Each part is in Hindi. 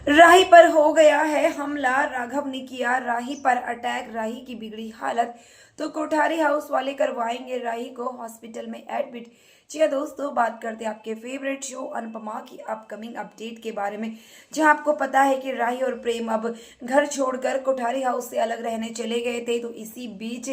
राही पर हो गया है हमला, राघव ने किया राही पर अटैक, राही की बिगड़ी हालत। तो कोठारी हाउस वाले करवाएंगे राही को हॉस्पिटल में एडमिट। जी हाँ दोस्तों, बात करते हैं आपके फेवरेट शो अनुपमा की अपकमिंग अपडेट के बारे में, जहां आपको पता है कि राही और प्रेम अब घर छोड़कर कोठारी हाउस से अलग रहने चले गए थे। तो इसी बीच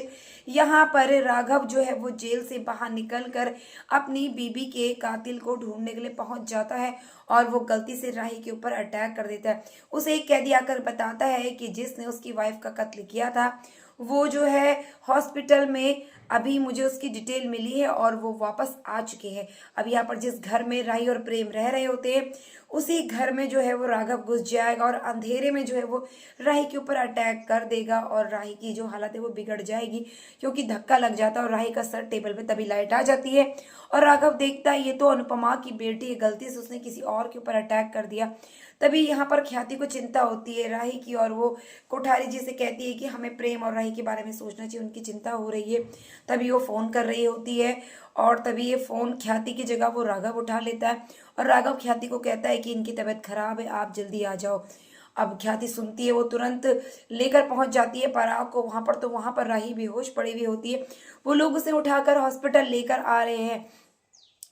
यहाँ पर राघव जो है वो जेल से बाहर निकलकर अपनी बीबी के कातिल को ढूंढने के लिए पहुंच जाता है और वो गलती से राही के ऊपर अटैक कर देता है। उसे एक कैदी आकर बताता है कि जिसने उसकी वाइफ का कत्ल किया था वो जो है हॉस्पिटल में, अभी मुझे उसकी डिटेल मिली है और वो वापस आ चुके हैं। अब यहाँ पर जिस घर में राही और प्रेम रह रहे होते हैं उसी घर में जो है वो राघव घुस जाएगा और अंधेरे में जो है वो राही के ऊपर अटैक कर देगा और राही की जो हालत है वो बिगड़ जाएगी, क्योंकि धक्का लग जाता है और राही का सर टेबल पे, तभी लाइट आ जाती है और राघव देखता है ये तो अनुपमा की बेटी है, गलती से उसने किसी और के ऊपर अटैक कर दिया। तभी यहाँ पर ख्याति को चिंता होती है राही की और वो कोठारी जी से कहती है कि हमें प्रेम और राही के बारे में सोचना चाहिए, उनकी चिंता हो रही है। तभी वो फोन कर रही होती है और तभी ये फोन ख्याति की जगह वो राघव उठा लेता है और राघव ख्याति को कहता है कि इनकी तबीयत खराब है, आप जल्दी आ जाओ। अब ख्याति सुनती है, वो तुरंत लेकर पहुंच जाती है पराग को वहां पर। तो वहां पर राही बेहोश पड़ी हुई होती है, वो लोग उसे उठाकर हॉस्पिटल लेकर आ रहे हैं।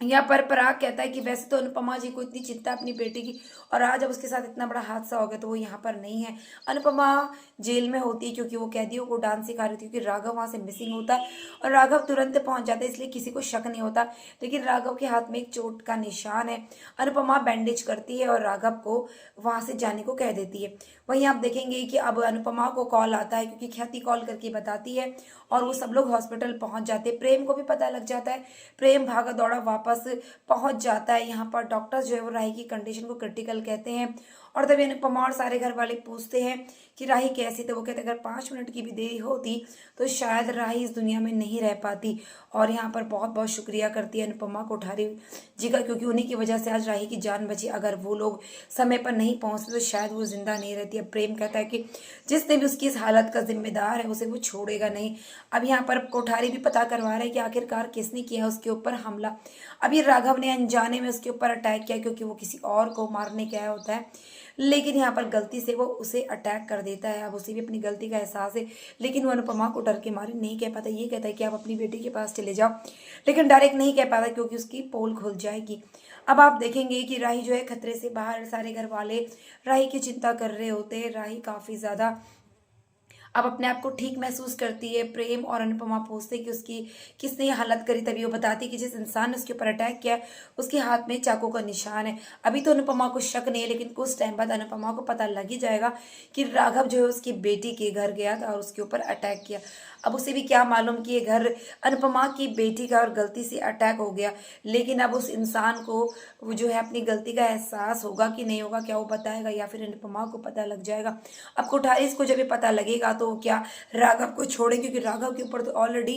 यहाँ पर पराग कहता है कि वैसे तो अनुपमा जी को इतनी चिंता अपनी बेटी की, और आज जब उसके साथ इतना बड़ा हादसा हो गया तो वो यहाँ पर नहीं है। अनुपमा जेल में होती है क्योंकि वो कैदियों को डांस सिखा रही थी, क्योंकि राघव वहां से मिसिंग होता है और राघव तुरंत पहुंच जाता है, इसलिए किसी को शक नहीं होता। लेकिन राघव के हाथ में एक चोट का निशान है। अनुपमा बैंडेज करती है और राघव को वहां से जाने को कह देती है। वहीं आप देखेंगे कि अब अनुपमा को कॉल आता है, क्योंकि ख्याति कॉल करके बताती है और वो सब लोग हॉस्पिटल पहुंच जाते हैं। प्रेम को भी पता लग जाता है, प्रेम भागा दौड़ा वापस पहुंच जाता है। यहाँ पर डॉक्टर जो है वो राही की कंडीशन को क्रिटिकल कहते हैं और तभी अनुपमा और सारे घर वाले पूछते हैं कि राही कैसी, तो वो कहते अगर 5 मिनट की भी देरी होती तो शायद राही इस दुनिया में नहीं रह पाती। और यहाँ पर बहुत बहुत शुक्रिया करती है अनुपमा कोठारी जी का, क्योंकि उन्हीं की वजह से आज राही की जान बची। अगर वो लोग समय पर नहीं पहुंचते तो शायद वो जिंदा नहीं रहती। अब प्रेम कहता है कि जिसने भी उसकी इस हालत का जिम्मेदार है उसे वो छोड़ेगा नहीं। अब यहाँ पर कोठारी भी पता करवा रहे हैं कि आखिरकार किसने किया उसके ऊपर हमला। अभी राघव ने अनजाने में उसके ऊपर अटैक किया, क्योंकि वो किसी और को मारने के आया होता है, लेकिन यहाँ पर गलती से वो उसे अटैक कर देता है। अब उसे भी अपनी गलती का एहसास है, लेकिन वो अनुपमा को डर के मारे नहीं कह पाता। ये कहता है कि आप अपनी बेटी के पास चले जाओ, लेकिन डायरेक्ट नहीं कह पाता क्योंकि उसकी पोल खुल जाएगी। अब आप देखेंगे कि राही जो है खतरे से बाहर, सारे घर वाले राही की चिंता कर रहे होते हैं। राही काफी ज्यादा अब अपने आप को ठीक महसूस करती है। प्रेम और अनुपमा पूछते कि उसकी किसने ये हालत करी, तभी वो बताती कि जिस इंसान ने उसके ऊपर अटैक किया उसके हाथ में चाकू का निशान है। अभी तो अनुपमा को शक नहीं है, लेकिन कुछ टाइम बाद अनुपमा को पता लग ही जाएगा कि राघव जो है उसकी बेटी के घर गया था और उसके ऊपर अटैक किया। अब उसे भी क्या मालूम कि ये घर अनुपमा की बेटी का और गलती से अटैक हो गया, लेकिन अब उस इंसान को वो जो है अपनी गलती का एहसास होगा कि नहीं होगा, क्या वो बताएगा या फिर अनुपमा को पता लग जाएगा। अब कोठारी को जब ये पता लगेगा तो क्या राघव को छोड़े, क्योंकि राघव के ऊपर तो ऑलरेडी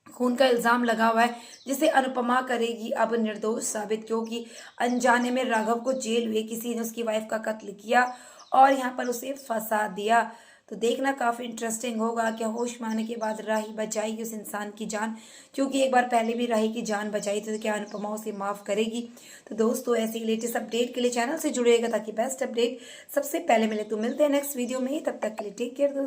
खून का इल्जाम लगा हुआ है, जिसे अनुपमा करेगी अब निर्दोष साबित, क्योंकि अनजाने में राघव को जेल हुए किसी ने उसकी वाइफ का कत्ल किया और यहाँ पर उसे फंसा दिया। तो देखना काफी इंटरेस्टिंग होगा, क्या होश में आने के बाद राही बचाएगी उस इंसान की जान, क्योंकि एक बार पहले भी राही की जान बचाई थी। तो क्या अनुपमा उसे माफ करेगी। तो दोस्तों, ऐसी लेटेस्ट अपडेट के लिए चैनल से जुड़िएगा ताकि बेस्ट अपडेट सबसे पहले मिले। तो मिलते हैं नेक्स्ट वीडियो में, तब तक के लिए टेक केयर दोस्तों।